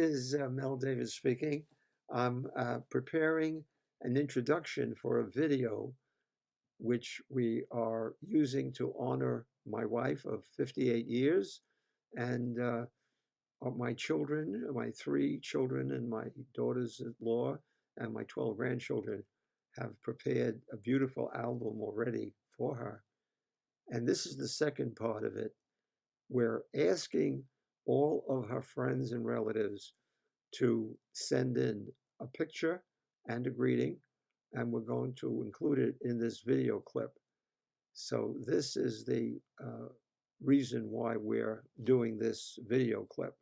Is Mel Davis speaking. I'm preparing an introduction for a video which we are using to honor my wife of 58 years and my children, my 3 children and my daughters-in-law and my 12 grandchildren have prepared a beautiful album already for her. And this is the second part of it. We're asking all of her friends and relatives to send in a picture and a greeting, and we're going to include it in this video clip. So this is the reason why we're doing this video clip.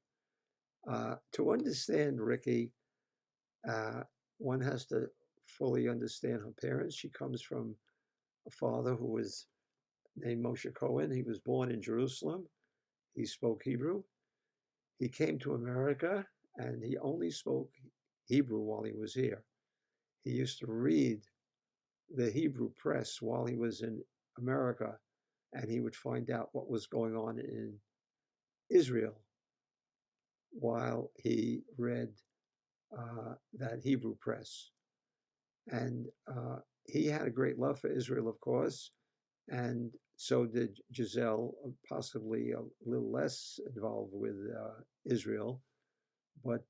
To understand Ricky, one has to fully understand her parents. She comes from a father who was named Moshe Cohen. He was born in Jerusalem. He spoke Hebrew. He came to America and he only spoke Hebrew while he was here. He used to read the Hebrew press while he was in America, and he would find out what was going on in Israel while he read that Hebrew press. And he had a great love for Israel, of course, and so did Giselle, possibly a little less involved with Israel. But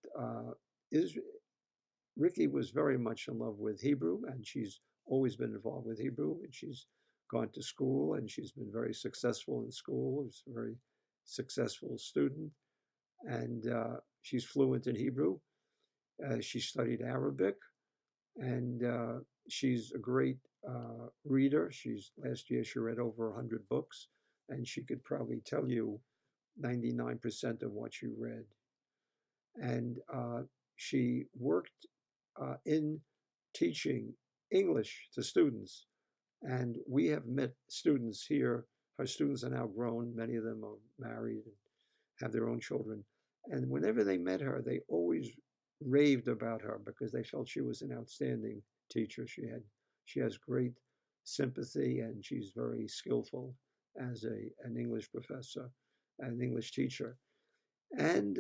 Ricky was very much in love with Hebrew, and she's always been involved with Hebrew, and she's gone to school, and she's been very successful in school. She's a very successful student, and she's fluent in Hebrew. She studied Arabic, and she's a great reader. Last year she read over 100 books, and she could probably tell you 99% of what she read. And she worked in teaching English to students. And we have met students here. Her students are now grown. Many of them are married and have their own children. And whenever they met her, they always raved about her because they felt she was an outstanding teacher. She has great sympathy, and she's very skillful as an English professor, an English teacher. And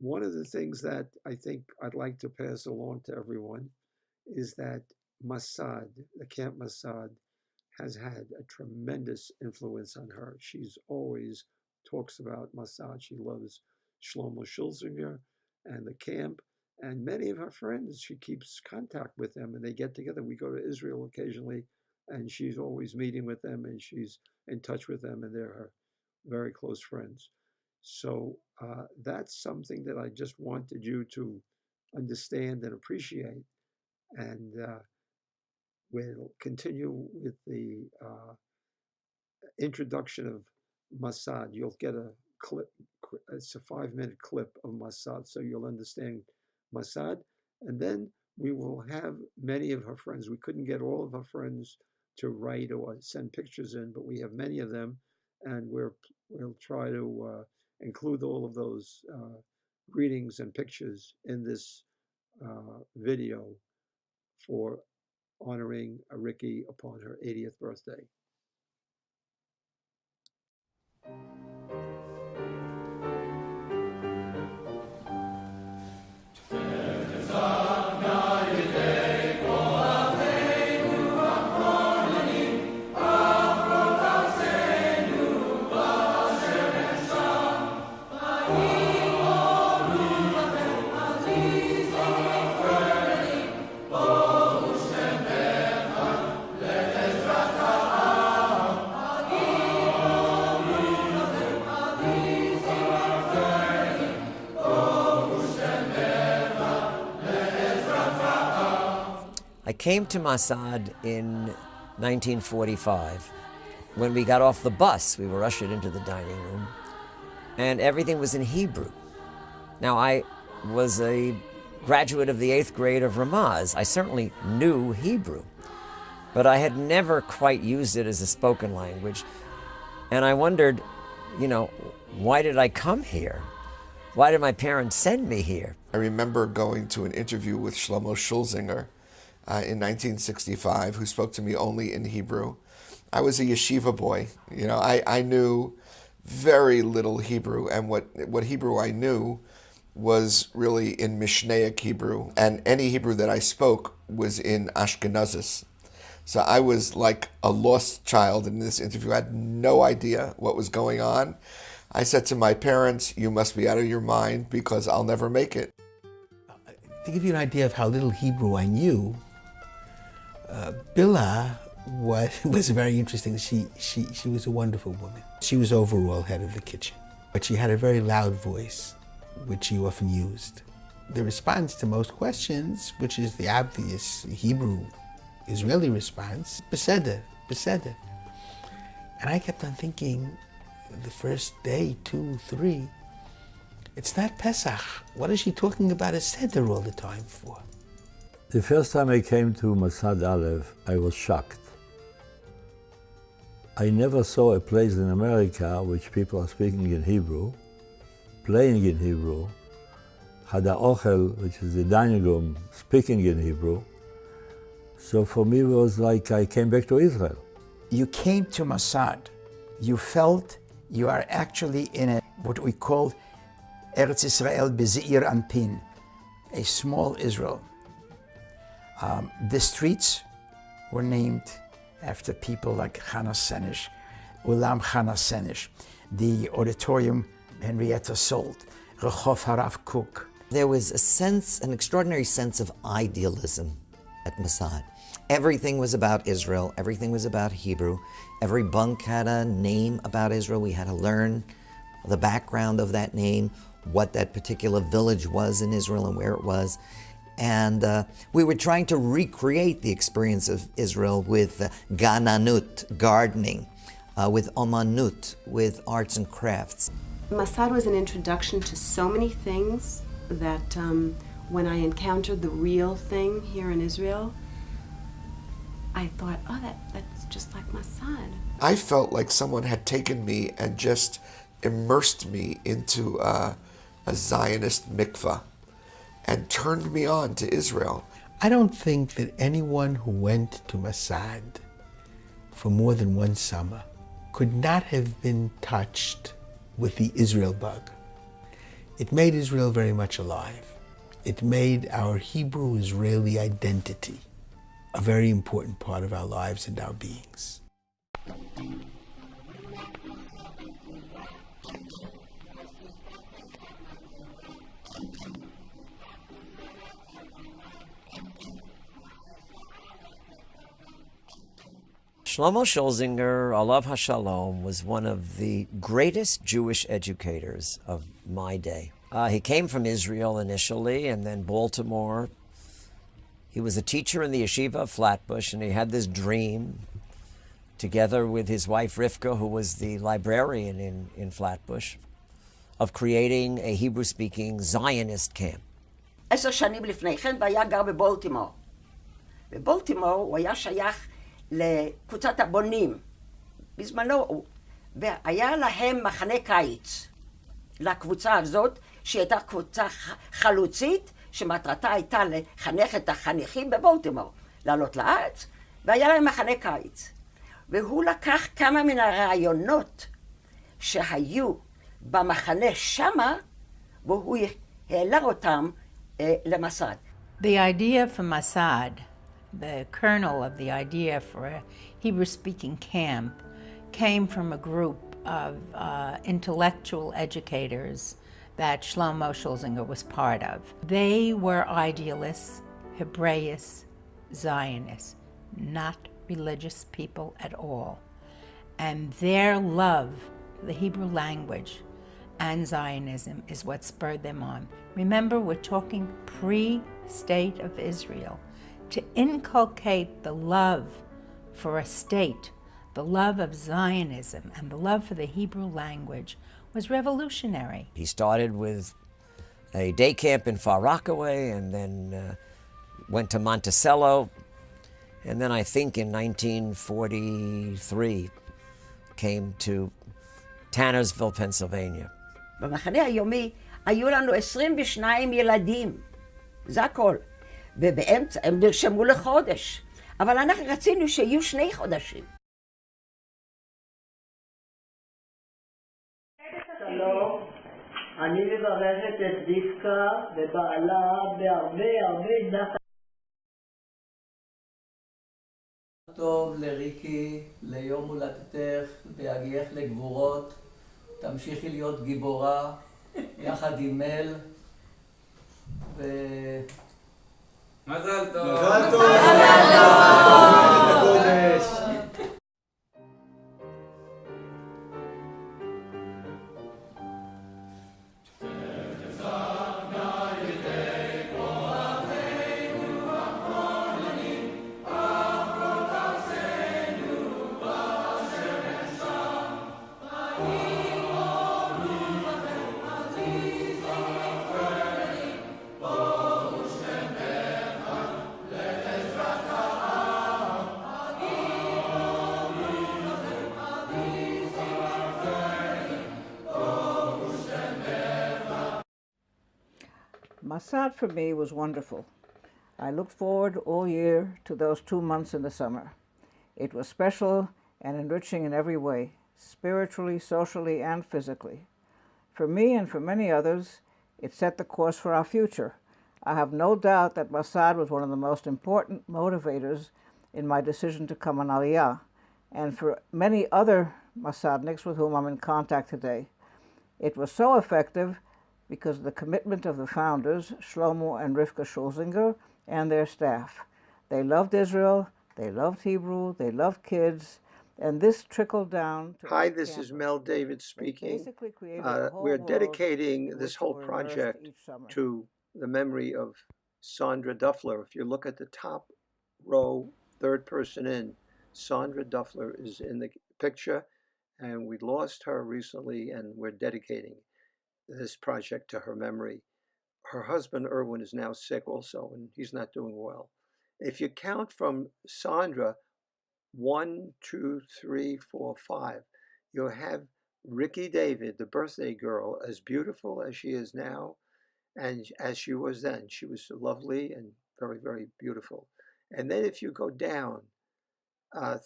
one of the things that I think I'd like to pass along to everyone is that Mossad, the Camp Mossad, has had a tremendous influence on her. She's always talks about Mossad. She loves Shlomo Schulzinger and the camp, and many of her friends, she keeps contact with them, and they get together. We go to Israel occasionally, and she's always meeting with them, and she's in touch with them, and they're her very close friends. So that's something that I just wanted you to understand and appreciate. And we'll continue with the introduction of Mossad. You'll get a clip. It's a 5-minute clip of Mossad, so you'll understand Mossad. And then we will have many of her friends. We couldn't get all of her friends to write or send pictures in, but we have many of them, and we'll try to include all of those greetings and pictures in this video for honoring Ricky upon her 80th birthday. I came to Mossad in 1945. When we got off the bus, we were ushered into the dining room, and everything was in Hebrew. Now, I was a graduate of the 8th grade of Ramaz. I certainly knew Hebrew, but I had never quite used it as a spoken language. And I wondered, why did I come here? Why did my parents send me here? I remember going to an interview with Shlomo Schulzinger in 1965, who spoke to me only in Hebrew. I was a yeshiva boy. I knew very little Hebrew, and what Hebrew I knew was really in Mishnaic Hebrew, and any Hebrew that I spoke was in Ashkenazis. So I was like a lost child in this interview. I had no idea what was going on. I said to my parents, "You must be out of your mind because I'll never make it." To give you an idea of how little Hebrew I knew, Billa was very interesting. She was a wonderful woman. She was overall head of the kitchen, but she had a very loud voice, which she often used. The response to most questions, which is the obvious Hebrew Israeli response, beseder, beseder. And I kept on thinking, the first day, 2, 3, it's not Pesach. What is she talking about a seder all the time for? The first time I came to Masad Aleph, I was shocked. I never saw a place in America which people are speaking in Hebrew, playing in Hebrew, Hada Ochel, which is the dining room, speaking in Hebrew. So for me, it was like I came back to Israel. You came to Masad. You felt you are actually in what we call Eretz Israel Bezeir Anpin, a small Israel. The streets were named after people like Chana Senesh, Ulam Chana Senesh, the auditorium Henrietta Salt, Rehov Harav Kook. There was a sense, an extraordinary sense of idealism at Masad. Everything was about Israel. Everything was about Hebrew. Every bunk had a name about Israel. We had to learn the background of that name, what that particular village was in Israel and where it was. And we were trying to recreate the experience of Israel with gananut, gardening, with omanut, with arts and crafts. Masad was an introduction to so many things that when I encountered the real thing here in Israel, I thought, oh, that's just like Masad. I felt like someone had taken me and just immersed me into a Zionist mikvah and turned me on to Israel. I don't think that anyone who went to Masad for more than one summer could not have been touched with the Israel bug. It made Israel very much alive. It made our Hebrew-Israeli identity a very important part of our lives and our beings. Shlomo Schulzinger, Alav Hashalom, was one of the greatest Jewish educators of my day. He came from Israel initially and then Baltimore. He was a teacher in the yeshiva of Flatbush, and he had this dream, together with his wife Rivka, who was the librarian in Flatbush, of creating a Hebrew-speaking Zionist camp. 10 שנים לפני כן, והיה גר בבולטימור. בבולטימור הוא היה שייך לקבוצת הבונים. בזמנו, והיה להם מחנה קיץ. לקבוצה הזאת, שהיא הייתה קבוצה חלוצית, שמטרתה הייתה לחנך את החניכים בבולטימור, לעלות לארץ, והיה להם מחנה קיץ. והוא לקח כמה מן הרעיונות שהיו במחנה שמה, והוא העלה אותם למסד. The idea for Masad, the kernel of the idea for a Hebrew-speaking camp, came from a group of intellectual educators that Shlomo Schulzinger was part of. They were idealists, Hebraists, Zionists, not religious people at all. And their love for the Hebrew language and Zionism is what spurred them on. Remember, we're talking pre-state of Israel. To inculcate the love for a state, the love of Zionism and the love for the Hebrew language was revolutionary. He started with a day camp in Far Rockaway and then went to Monticello. And then I think in 1943 came to Tannersville, Pennsylvania. במחנה היומי היו לנו 22 ילדים, זה הכל. ובאמצע הם נרשמו לחודש, אבל אנחנו רצינו שיהיו 2 חודשים. שלום, אני מברכת את רבקה ובעלה בהרבה הרבה נחת. טוב לריקי, ליום הולדתך, בהגיעך לגבורות, תמשיכי להיות גיבורה, יחד עם מל, מזל טוב! מזל טוב! מזל טוב! Masad for me was wonderful. I looked forward all year to those 2 months in the summer. It was special and enriching in every way, spiritually, socially, and physically. For me and for many others, it set the course for our future. I have no doubt that Masad was one of the most important motivators in my decision to come on Aliyah, and for many other Masadniks with whom I'm in contact today. It was so effective because of the commitment of the founders, Shlomo and Rivka Schulzinger, and their staff. They loved Israel, they loved Hebrew, they loved kids, and this trickled down to... Hi, this is Mel David speaking. We're dedicating this whole project to the memory of Sandra Duffler. If you look at the top row, third person in, Sandra Duffler is in the picture, and we lost her recently, and we're dedicating this project to her memory. Her husband, Erwin, is now sick also, and he's not doing well. If you count from Sandra, 1, 2, 3, 4, 5, you'll have Ricky David, the birthday girl, as beautiful as she is now, and as she was then. She was lovely and very, very beautiful. And then if you go down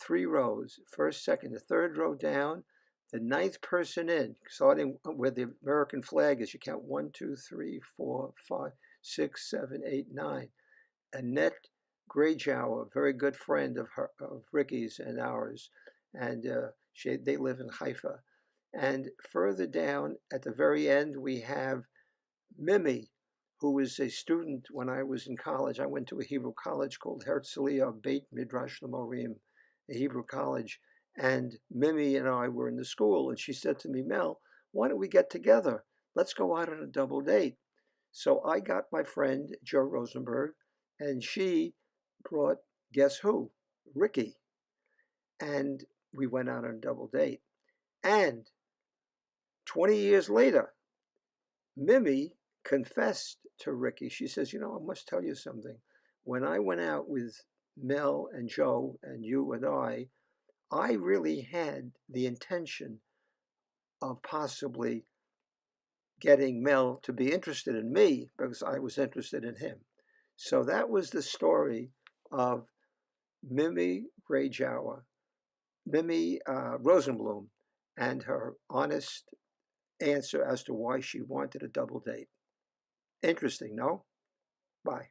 3 rows, first, second, the third row down, the 9th person in, starting where the American flag is, you count 1, 2, 3, 4, 5, 6, 7, 8, 9. Annette Greyjow, a very good friend of Ricky's and ours, and they live in Haifa. And further down at the very end, we have Mimi, who was a student when I was in college. I went to a Hebrew college called Herzliya Beit Midrash L'Morim, a Hebrew college. And Mimi and I were in the school, and she said to me, Mel, why don't we get together? Let's go out on a double date. So I got my friend, Joe Rosenberg, and she brought, guess who? Ricky. And we went out on a double date. And 20 years later, Mimi confessed to Ricky. She says, I must tell you something. When I went out with Mel and Joe and you and I really had the intention of possibly getting Mel to be interested in me because I was interested in him. So that was the story of Mimi Rosenblum, and her honest answer as to why she wanted a double date. Interesting, no? Bye.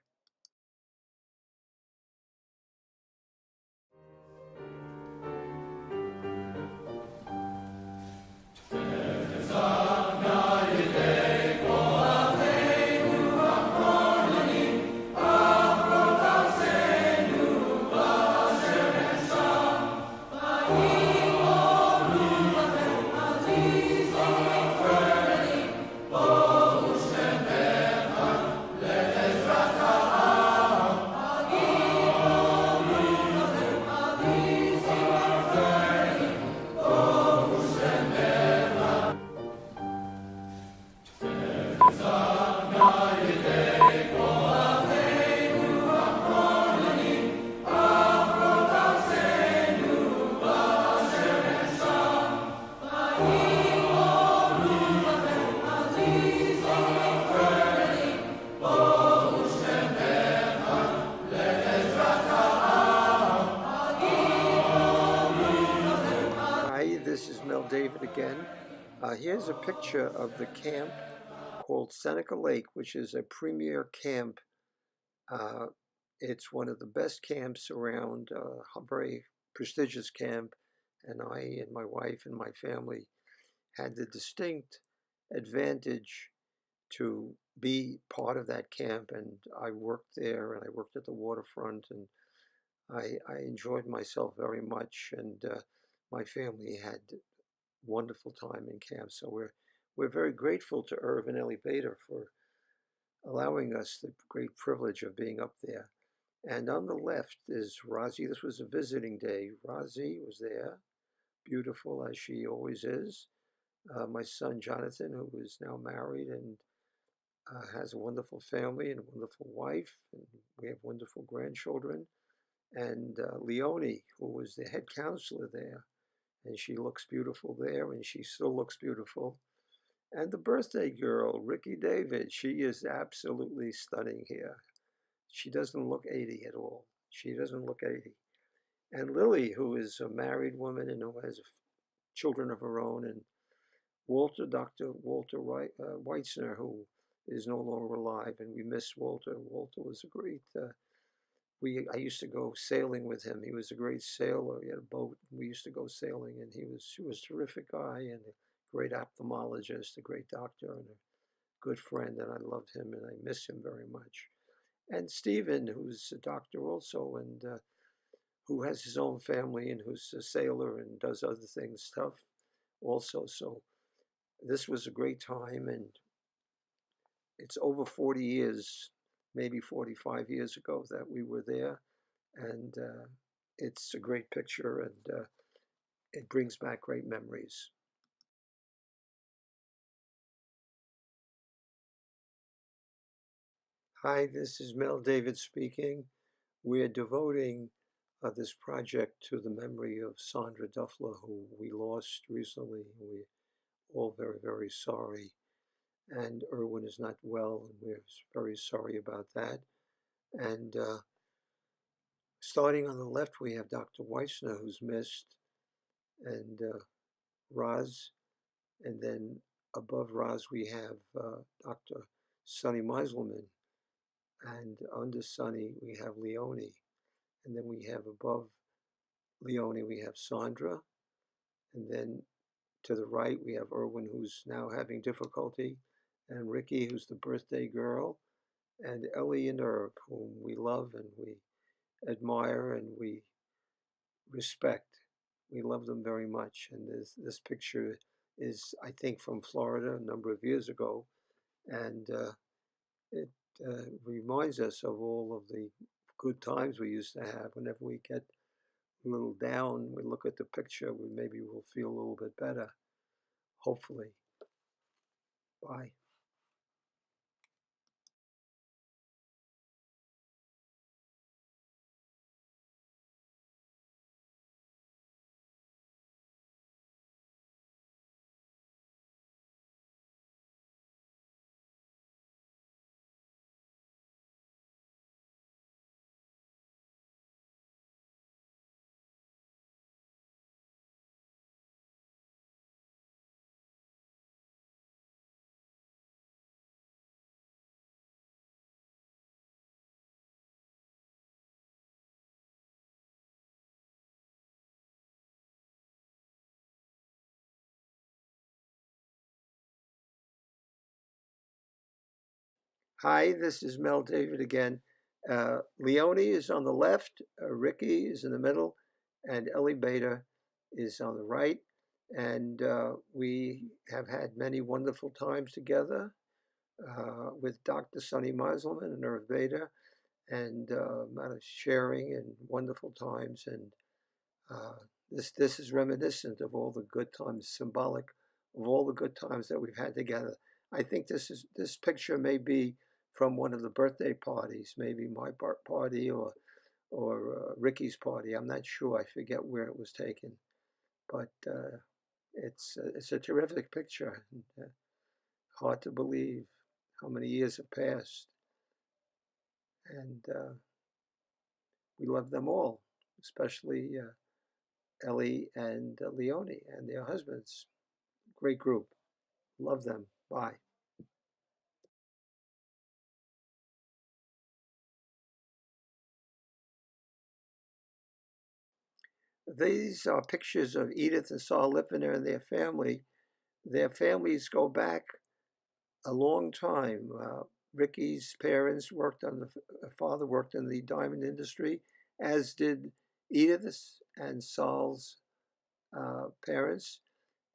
David again. Here's a picture of the camp called Seneca Lake, which is a premier camp. It's one of the best camps around, a very prestigious camp, and I and my wife and my family had the distinct advantage to be part of that camp, and I worked there, and I worked at the waterfront, and I enjoyed myself very much, and my family had wonderful time in camp. So we're very grateful to Irv and Ellie Bader for allowing us the great privilege of being up there. And on the left is Rosie. This was a visiting day. Rosie was there, beautiful as she always is. My son Jonathan, who is now married and has a wonderful family and a wonderful wife, and we have wonderful grandchildren. And Leonie, who was the head counselor there, and she looks beautiful there, and she still looks beautiful. And the birthday girl, Ricky David, she is absolutely stunning here. She doesn't look 80 at all. She doesn't look 80. And Lily, who is a married woman and who has children of her own, and Walter, Dr. Walter Weitzner, who is no longer alive, and we miss Walter. Walter was a great, I used to go sailing with him. He was a great sailor. He had a boat. We used to go sailing, and he was a terrific guy and a great ophthalmologist, a great doctor, and a good friend, and I loved him, and I miss him very much. And Stephen, who's a doctor also, and who has his own family, and who's a sailor and does other things tough also. So this was a great time, and it's over 40 years, maybe 45 years ago that we were there, and it's a great picture, and it brings back great memories. Hi, this is Mel David speaking. We're devoting this project to the memory of Sandra Duffler, who we lost recently. We're all very, very sorry. And Erwin is not well, and we're very sorry about that. And starting on the left, we have Dr. Weitzner, who's missed, and Roz. And then above Roz, we have Dr. Sonny Meiselman. And under Sonny, we have Leonie. And then we have above Leonie, we have Sandra. And then to the right, we have Erwin, who's now having difficulty, and Ricky, who's the birthday girl, and Ellie and Irv, whom we love and we admire and we respect. We love them very much. And this picture is, I think, from Florida a number of years ago. And it reminds us of all of the good times we used to have. Whenever we get a little down, we look at the picture, maybe we'll feel a little bit better, hopefully. Bye. Hi, this is Mel David again. Leonie is on the left, Ricky is in the middle, and Ellie Bader is on the right. And we have had many wonderful times together with Dr. Sonny Meiselman and Irv Bader, and sharing and wonderful times. And this is reminiscent of all the good times, symbolic of all the good times that we've had together. I think this picture may be from one of the birthday parties, maybe my party or Ricky's party. I'm not sure. I forget where it was taken, but it's a terrific picture. And, hard to believe how many years have passed, and we love them all, especially Ellie and Leonie and their husbands. Great group. Love them. Bye. These are pictures of Edith and Saul Lippener and their family. Their families go back a long time. Ricky's parents worked on father worked in the diamond industry, as did Edith's and Saul's parents.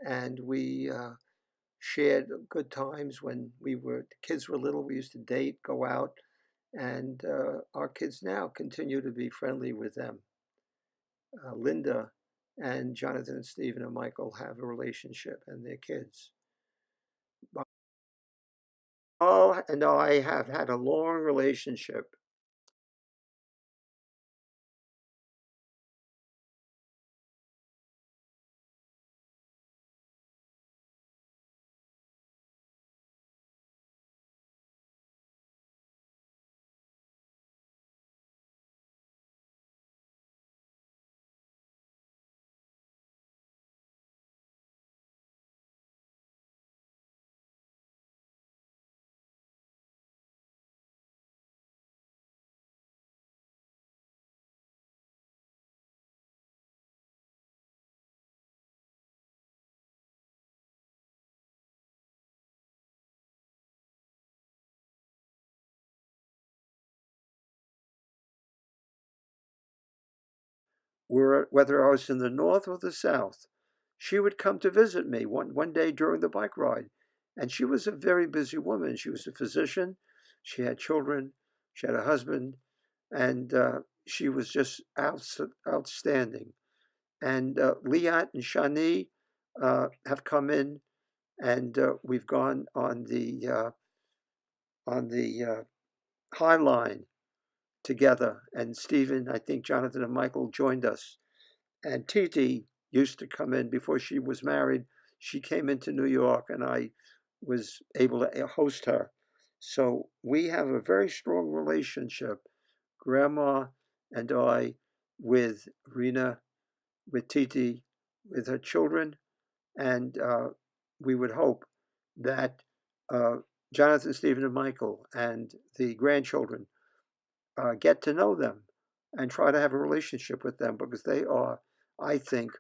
And we shared good times when the kids were little. We used to date, go out, and our kids now continue to be friendly with them. Linda and Jonathan and Stephen and Michael have a relationship, and their kids. Paul and I have had a long relationship. Whether I was in the north or the south, she would come to visit me one day during the bike ride. And she was a very busy woman. She was a physician. She had children. She had a husband. And she was just outstanding. And Liat and Shani have come in, and we've gone on the High Line together. And Stephen, I think Jonathan and Michael joined us. And Titi used to come in before she was married. She came into New York, and I was able to host her. So we have a very strong relationship, Grandma and I, with Rena, with Titi, with her children, and we would hope that Jonathan, Stephen, and Michael and the grandchildren get to know them and try to have a relationship with them, because they are, I think,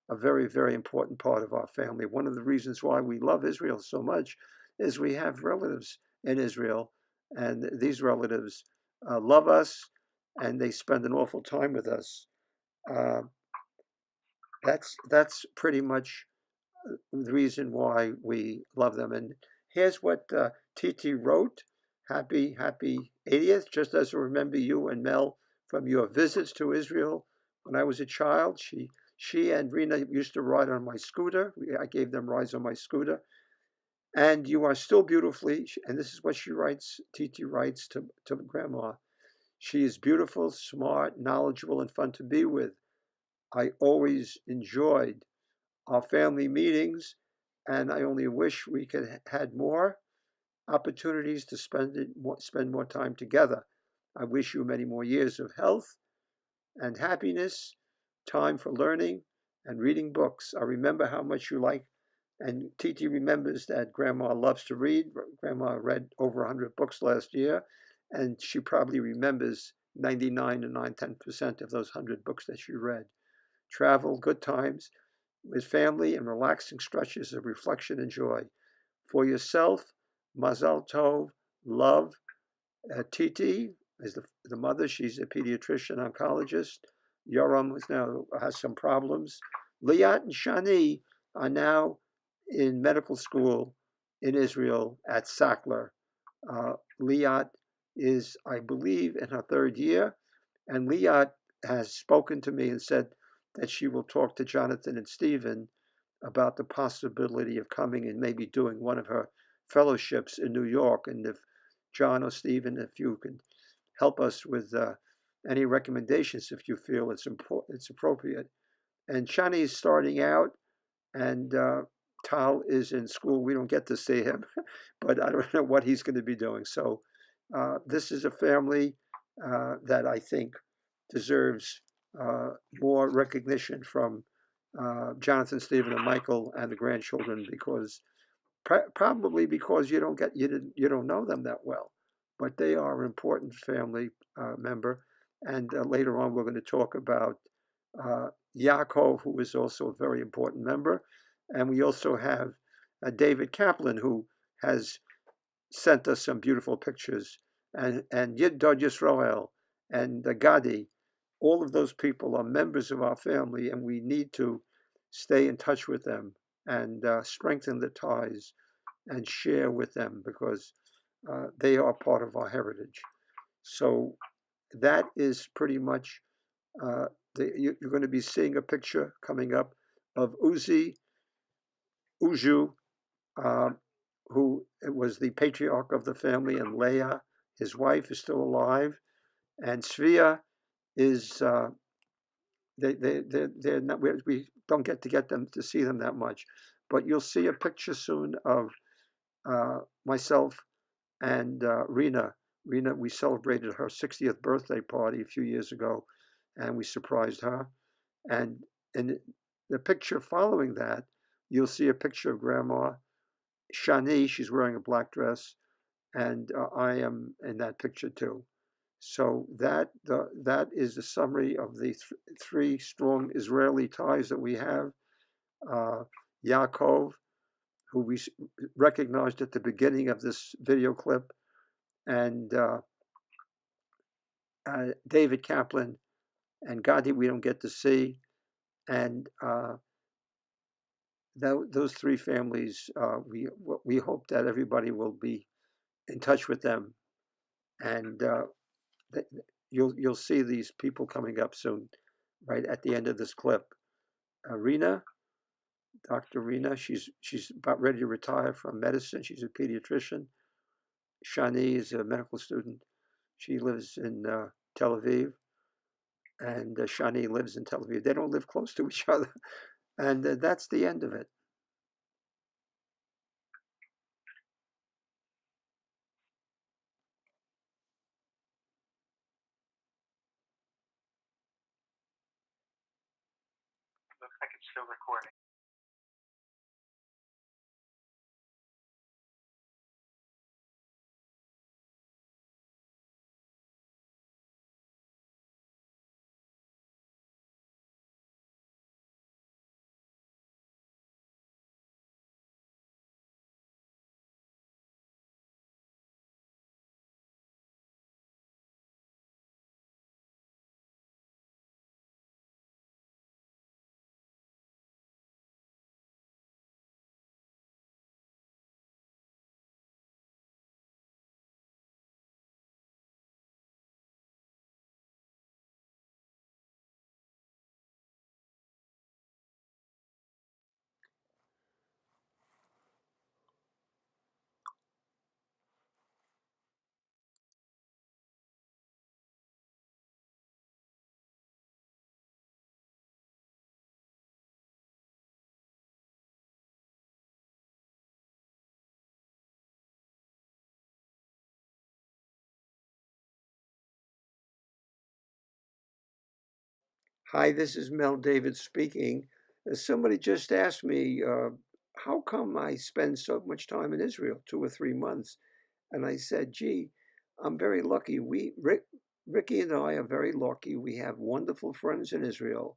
a very, very important part of our family. One of the reasons why we love Israel so much is we have relatives in Israel, and these relatives love us, and they spend an awful time with us. That's pretty much the reason why we love them. And here's what Titi wrote. Happy 80th. Just as I remember you and Mel from your visits to Israel when I was a child. She and Rena used to ride on my scooter. I gave them rides on my scooter. And you are still beautifully, and this is what she writes, Titi writes to Grandma. She is beautiful, smart, knowledgeable, and fun to be with. I always enjoyed our family meetings, and I only wish we could had more opportunities to spend more time together. I wish you many more years of health and happiness, time for learning and reading books. I remember how much you like, and Titi remembers that Grandma loves to read. Grandma read over 100 books last year, and she probably remembers 99 and 10% of those 100 books that she read. Travel, good times with family, and relaxing stretches of reflection and joy. For yourself, Mazal Tov, love. Titi is the mother. She's a pediatrician oncologist. Yoram has some problems. Liat and Shani are now in medical school in Israel at Sackler. Liat is, I believe, in her third year, and Liat has spoken to me and said that she will talk to Jonathan and Stephen about the possibility of coming and maybe doing one of her fellowships in New York. And if John or Stephen, if you can help us with any recommendations, if you feel it's appropriate. And Shani is starting out, and Tal is in school. We don't get to see him, but I don't know what he's going to be doing. So this is a family that I think deserves more recognition from Jonathan, Stephen, and Michael and the grandchildren, because probably because you don't know them that well, but they are an important family member. And later on, we're going to talk about Yaakov, who is also a very important member. And we also have David Kaplan, who has sent us some beautiful pictures, and Yiddod Yisrael and Gadi. All of those people are members of our family, and we need to stay in touch with them and strengthen the ties and share with them, because they are part of our heritage. So that is pretty much, you're going to be seeing a picture coming up of Uju, who was the patriarch of the family, and Leah, his wife, is still alive, and Svia is they're not, we don't get them to see them that much, but you'll see a picture soon of myself and Rena. Rena, we celebrated her 60th birthday party a few years ago, and we surprised her. And in the picture following that, you'll see a picture of Grandma Shani. She's wearing a black dress, and I am in that picture too. So that is the summary of the three strong Israeli ties that we have. Yaakov, who we recognized at the beginning of this video clip, and David Kaplan, and Gadi we don't get to see, and those three families, we hope that everybody will be in touch with them, and you'll see these people coming up soon, right at the end of this clip. Rena, Dr. Rena, she's about ready to retire from medicine. She's a pediatrician. Shani is a medical student. She lives in Tel Aviv, and Shani lives in Tel Aviv. They don't live close to each other, and that's the end of it. Looks like it's still recording. Hi, this is Mel David speaking. Somebody just asked me, how come I spend so much time in Israel, 2 or 3 months? And I said, gee, I'm very lucky. Ricky and I are very lucky. We have wonderful friends in Israel,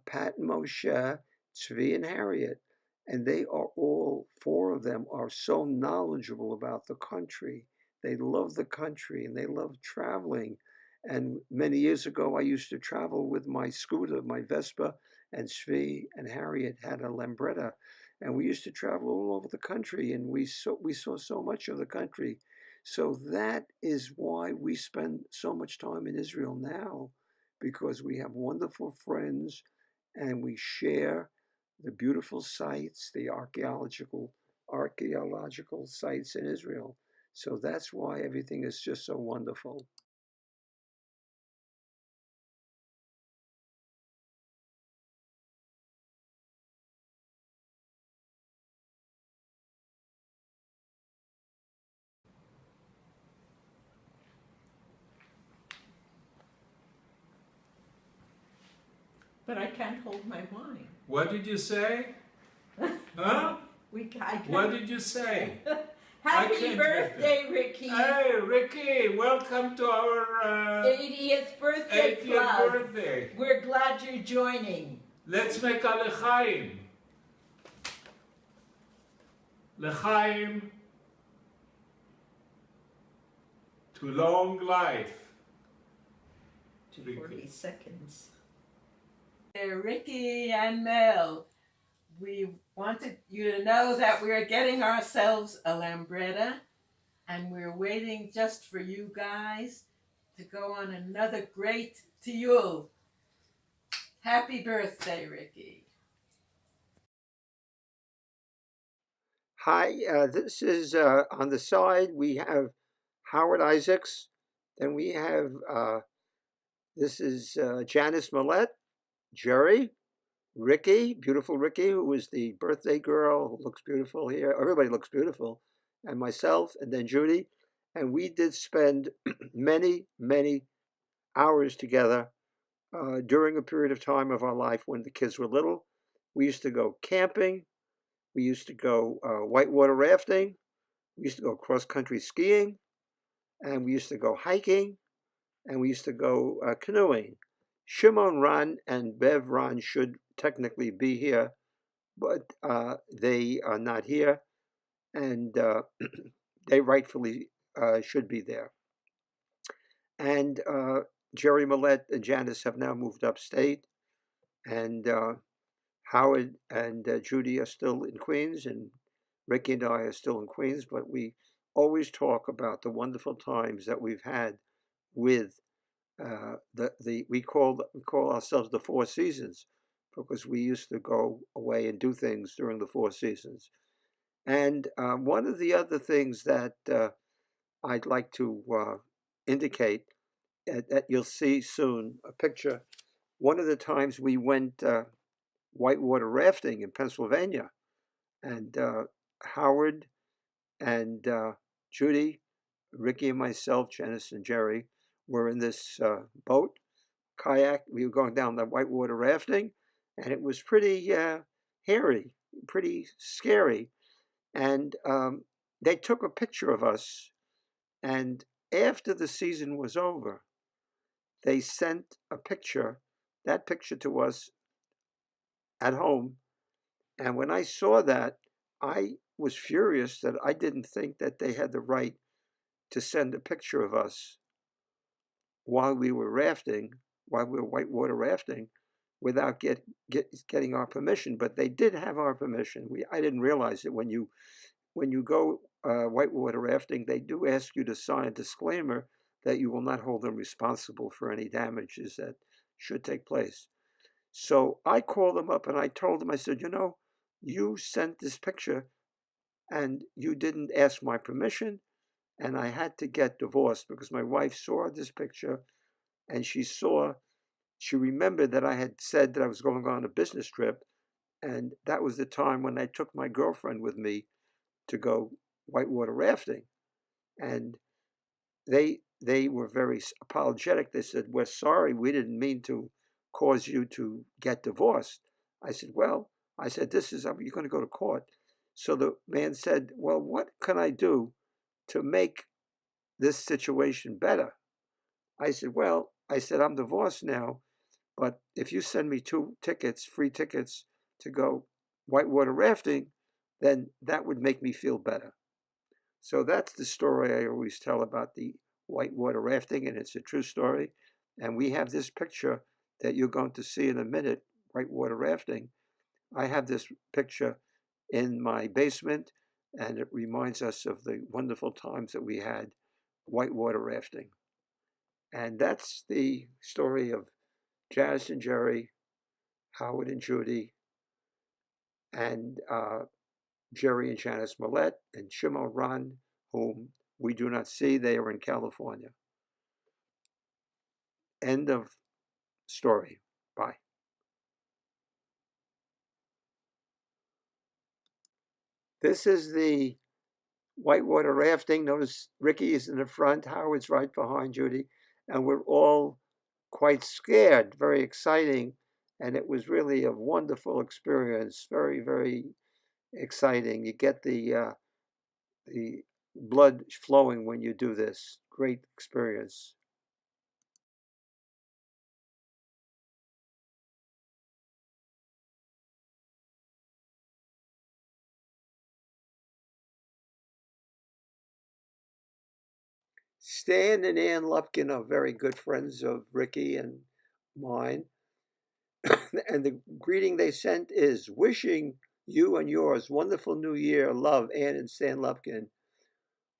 Pat and Moshe, Tzvi and Harriet, and they are all, four of them are so knowledgeable about the country. They love the country and they love traveling. And many years ago, I used to travel with my scooter, my Vespa, and Tzvi and Harriet had a Lambretta. And we used to travel all over the country, and we saw so much of the country. So that is why we spend so much time in Israel now, because we have wonderful friends and we share the beautiful sites, the archaeological sites in Israel. So that's why everything is just so wonderful. But I can't hold my wine. What did you say? Huh? I can't. What did you say? Happy birthday, Ricky. Hey, Ricky, welcome to our 80th birthday 80th club. birthday. We're glad you're joining. Let's make a l'chaim. L'chaim to long life. 40 seconds. Ricky and Mel, we wanted you to know that we're getting ourselves a lambretta, and we're waiting just for you guys to go on another great tiyul. Happy birthday, Ricky. Hi, this is on the side. We have Howard Isaacs. Then we have, this is Janice Millette, Jerry, Ricky, beautiful Ricky, who is the birthday girl, who looks beautiful here. Everybody looks beautiful. And myself, and then Judy. And we did spend many, many hours together during a period of time of our life when the kids were little. We used to go camping. We used to go whitewater rafting. We used to go cross-country skiing. And we used to go hiking. And we used to go canoeing. Shimon Ran and Bev Ran should technically be here, but they are not here, and they rightfully should be there. And Jerry Millette and Janice have now moved upstate, and Howard and Judy are still in Queens, and Ricky and I are still in Queens, but we always talk about the wonderful times that we've had with we call ourselves the Four Seasons, because we used to go away and do things during the Four Seasons. And one of the other things that I'd like to indicate that you'll see soon a picture. One of the times we went whitewater rafting in Pennsylvania, and Howard and Judy, Ricky and myself, Janice and Jerry, were in this boat, kayak. We were going down the whitewater rafting, and it was pretty hairy, pretty scary. And they took a picture of us, and after the season was over, they sent that picture to us at home. And when I saw that, I was furious that I didn't think that they had the right to send a picture of us while we were whitewater rafting, without getting our permission. But they did have our permission. I didn't realize it. When you go whitewater rafting, they do ask you to sign a disclaimer that you will not hold them responsible for any damages that should take place. So I called them up and I told them, I said, you sent this picture and you didn't ask my permission, and I had to get divorced because my wife saw this picture, and she remembered that I had said that I was going on a business trip, and that was the time when I took my girlfriend with me to go whitewater rafting. And they were very apologetic. They said, "We're sorry, we didn't mean to cause you to get divorced." I said, you're going to go to court. So the man said, "Well, what can I do to make this situation better?" I said, "I'm divorced now, but if you send me 2 tickets, free tickets to go whitewater rafting, then that would make me feel better." So that's the story I always tell about the whitewater rafting, and it's a true story. And we have this picture that you're going to see in a minute, whitewater rafting. I have this picture in my basement, and it reminds us of the wonderful times that we had whitewater rafting. And that's the story of Janice and Jerry, Howard and Judy, and Jerry and Janice Millette, and Shimon Ran, whom we do not see. They are in California. End of story. Bye. This is the whitewater rafting. Notice Ricky is in the front, Howard's right behind Judy, and we're all quite scared, very exciting, and it was really a wonderful experience, very, very exciting. You get the blood flowing when you do this. Great experience. Stan and Ann Lupkin are very good friends of Ricky and mine. And the greeting they sent is wishing you and yours wonderful new year. Love, Ann and Stan Lupkin.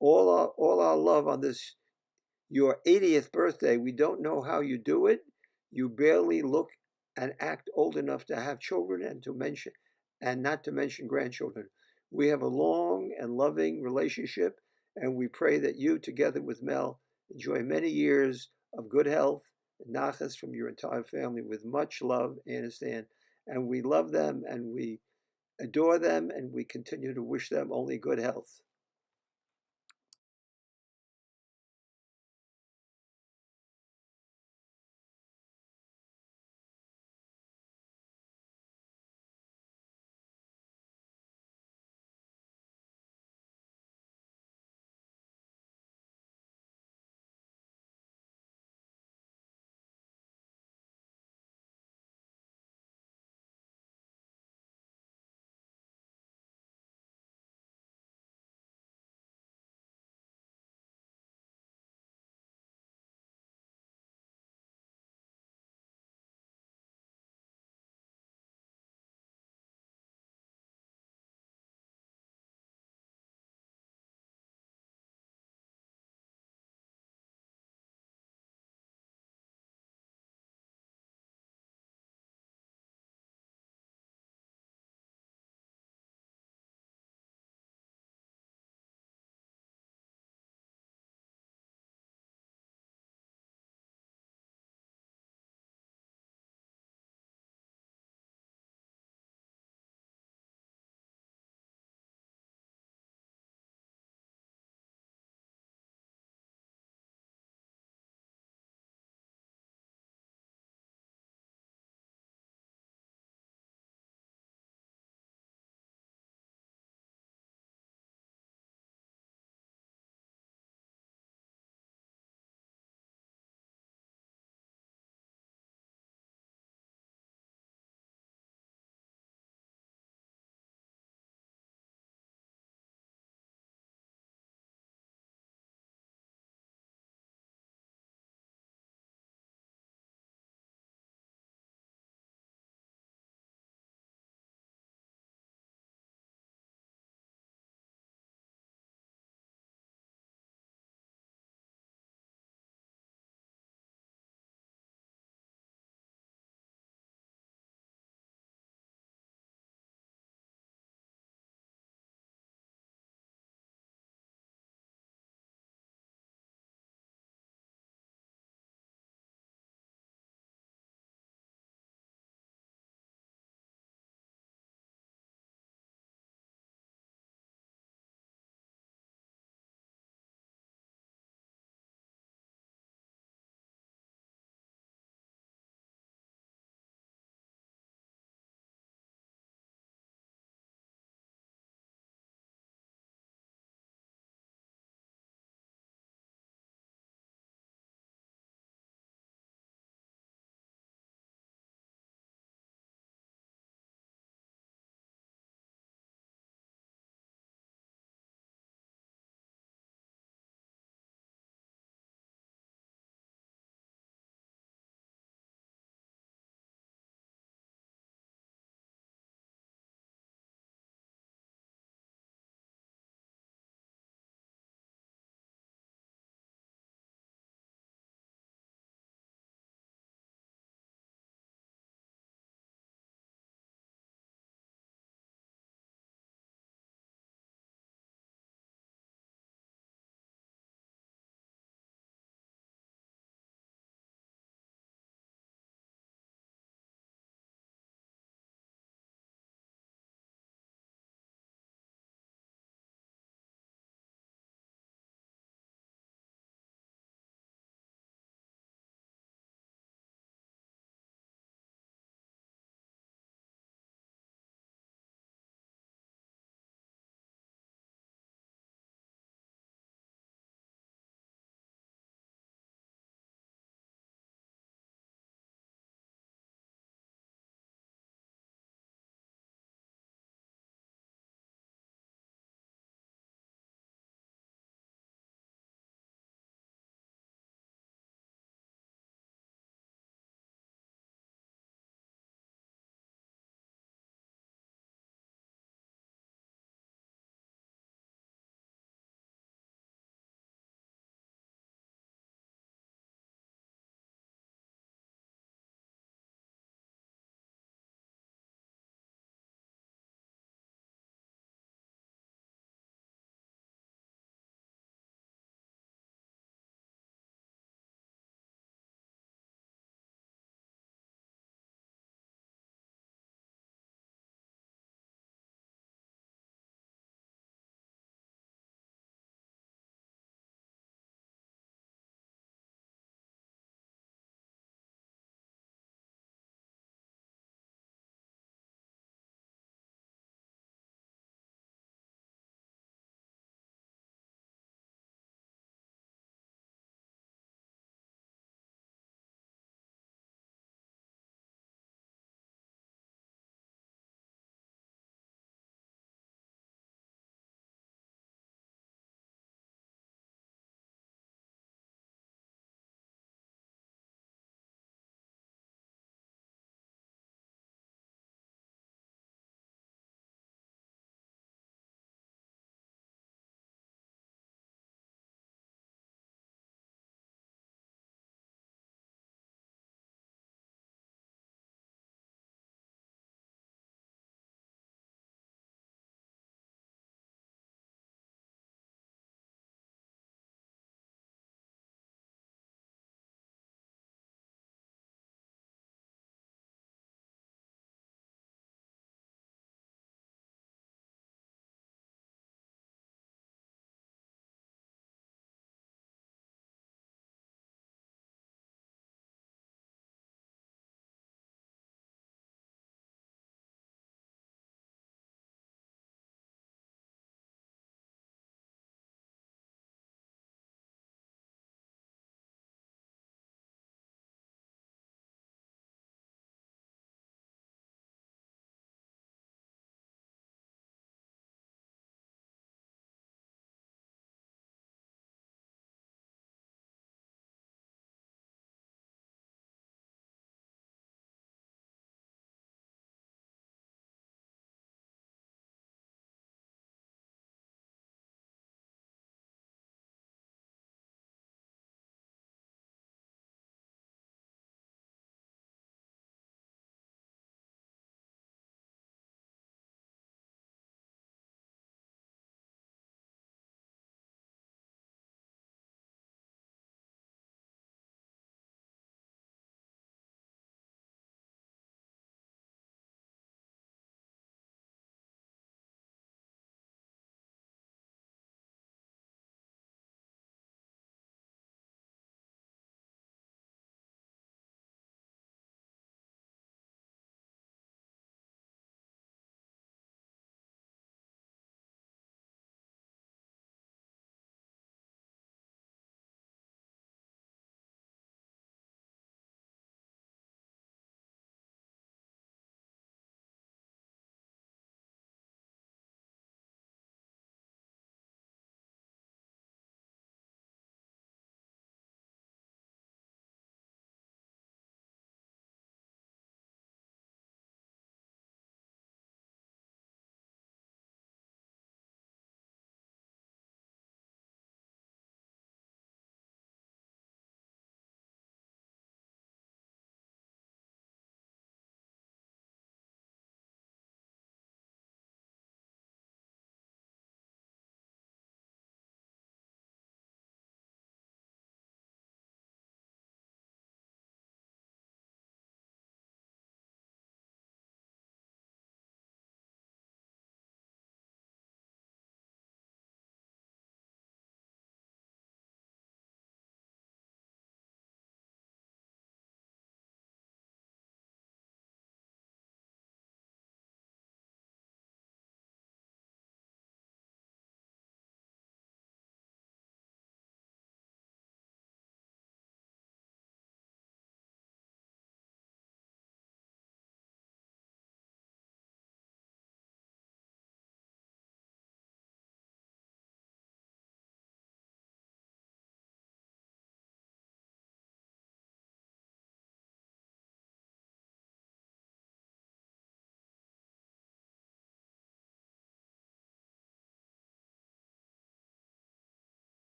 All our love on this your 80th birthday. We don't know how you do it. You barely look and act old enough to have children and not to mention grandchildren. We have a long and loving relationship, and we pray that you, together with Mel, enjoy many years of good health and nachas from your entire family with much love, Ann and Stan. And we love them and we adore them and we continue to wish them only good health.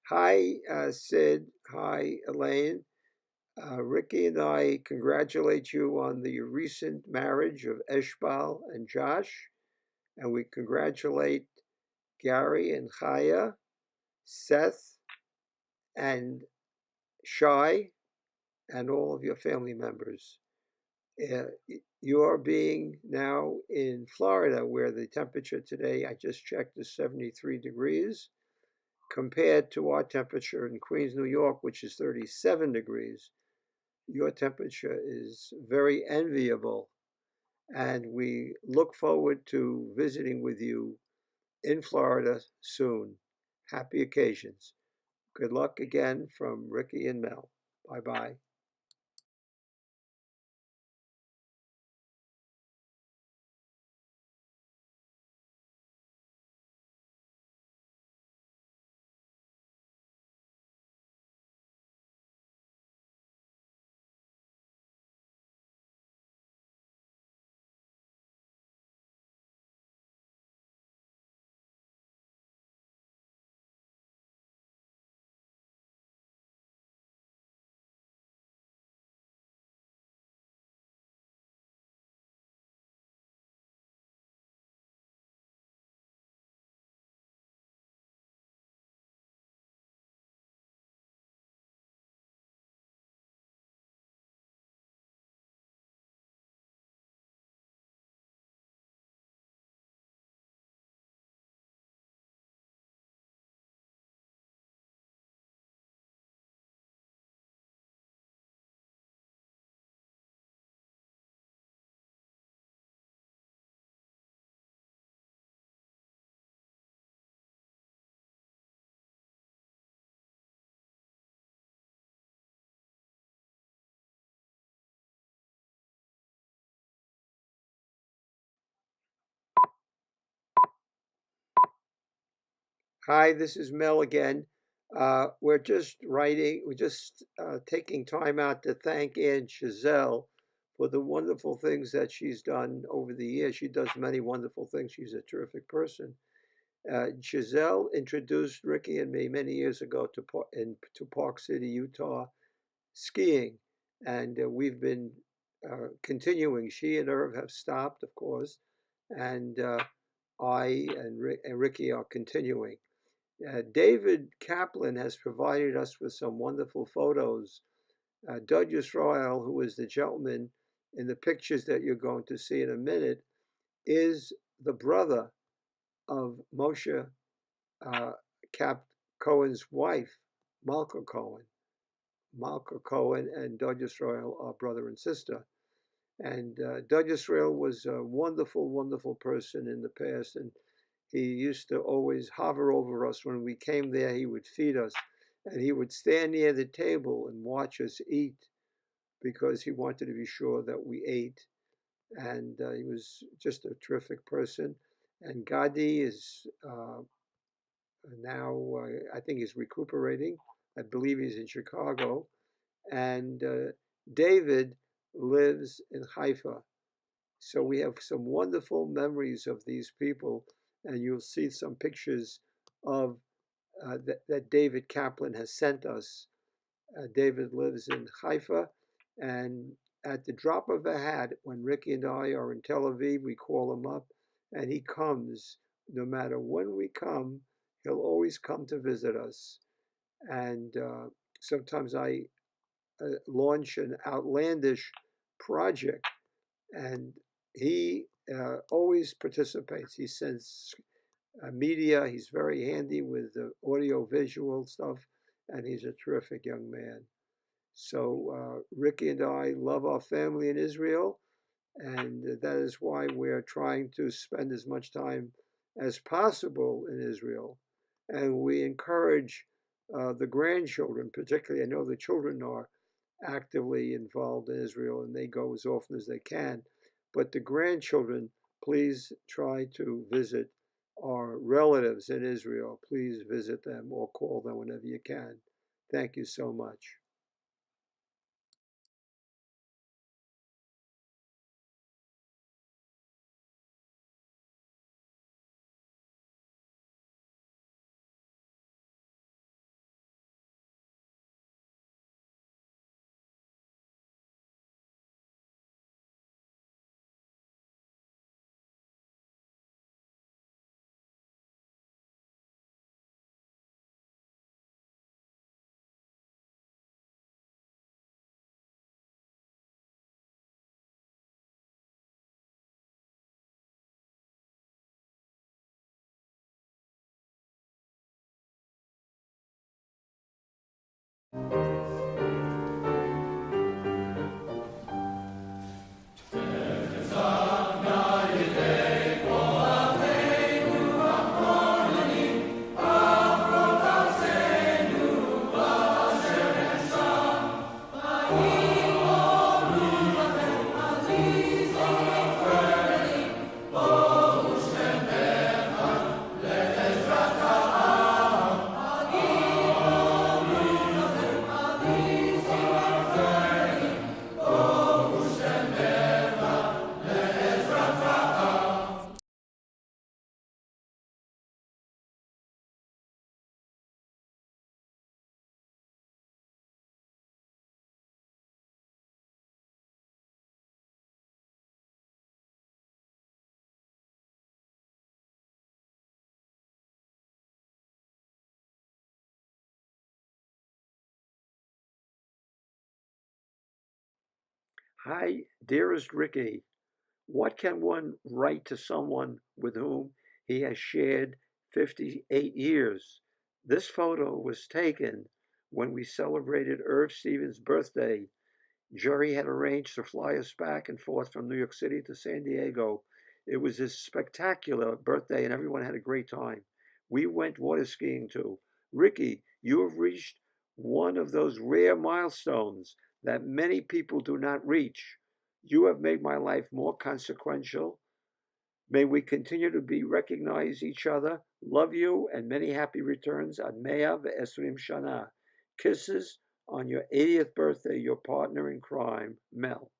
Hi, Sid. Hi, Elaine. Ricky and I congratulate you on the recent marriage of Eshbal and Josh, and we congratulate Gary and Chaya, Seth and Shai, and all of your family members. You are being now in Florida, where the temperature today, I just checked, is 73 degrees, compared to our temperature in Queens, New York, which is 37 degrees. Your temperature is very enviable, and we look forward to visiting with you in Florida soon. Happy occasions. Good luck again from Ricky and Mel. Bye bye. Hi, this is Mel again. We're just taking time out to thank Aunt Giselle for the wonderful things that she's done over the years. She does many wonderful things. She's a terrific person. Giselle introduced Ricky and me many years ago to Park City, Utah, skiing, and we've been continuing. She and Irv have stopped, of course, and and Ricky are continuing. David Kaplan has provided us with some wonderful photos. Doug Yisrael, who is the gentleman in the pictures that you're going to see in a minute, is the brother of Moshe Cap Cohen's wife, Malka Cohen. Malka Cohen and Doug Yisrael are brother and sister. And Doug Yisrael was a wonderful, wonderful person in the past, and he used to always hover over us when we came there. He would feed us, and he would stand near the table and watch us eat because he wanted to be sure that we ate. And he was just a terrific person. And Gadi is now, I think he's recuperating. I believe he's in Chicago. And David lives in Haifa. So we have some wonderful memories of these people, and you'll see some pictures of that David Kaplan has sent us. David lives in Haifa, and at the drop of a hat, when Ricky and I are in Tel Aviv, we call him up, and he comes. No matter when we come, he'll always come to visit us. And sometimes I launch an outlandish project, and he always participates. He sends media. He's very handy with the audio visual stuff, and he's a terrific young man. So Ricky and I love our family in Israel, and that is why we're trying to spend as much time as possible in Israel. And we encourage the grandchildren, particularly. I know the children are actively involved in Israel and they go as often as they can. But the grandchildren, please try to visit our relatives in Israel. Please visit them or call them whenever you can. Thank you so much. Hi, dearest Ricky. What can one write to someone with whom he has shared 58 years? This photo was taken when we celebrated Irv Stevens' birthday. Jerry had arranged to fly us back and forth from New York City to San Diego. It was his spectacular birthday, and everyone had a great time. We went water skiing too. Ricky, you have reached one of those rare milestones that many people do not reach. You have made my life more consequential. May we continue to be recognize each other. Love you and many happy returns on Mea ve'esrim Shana. Kisses on your 80th birthday, your partner in crime, Mel.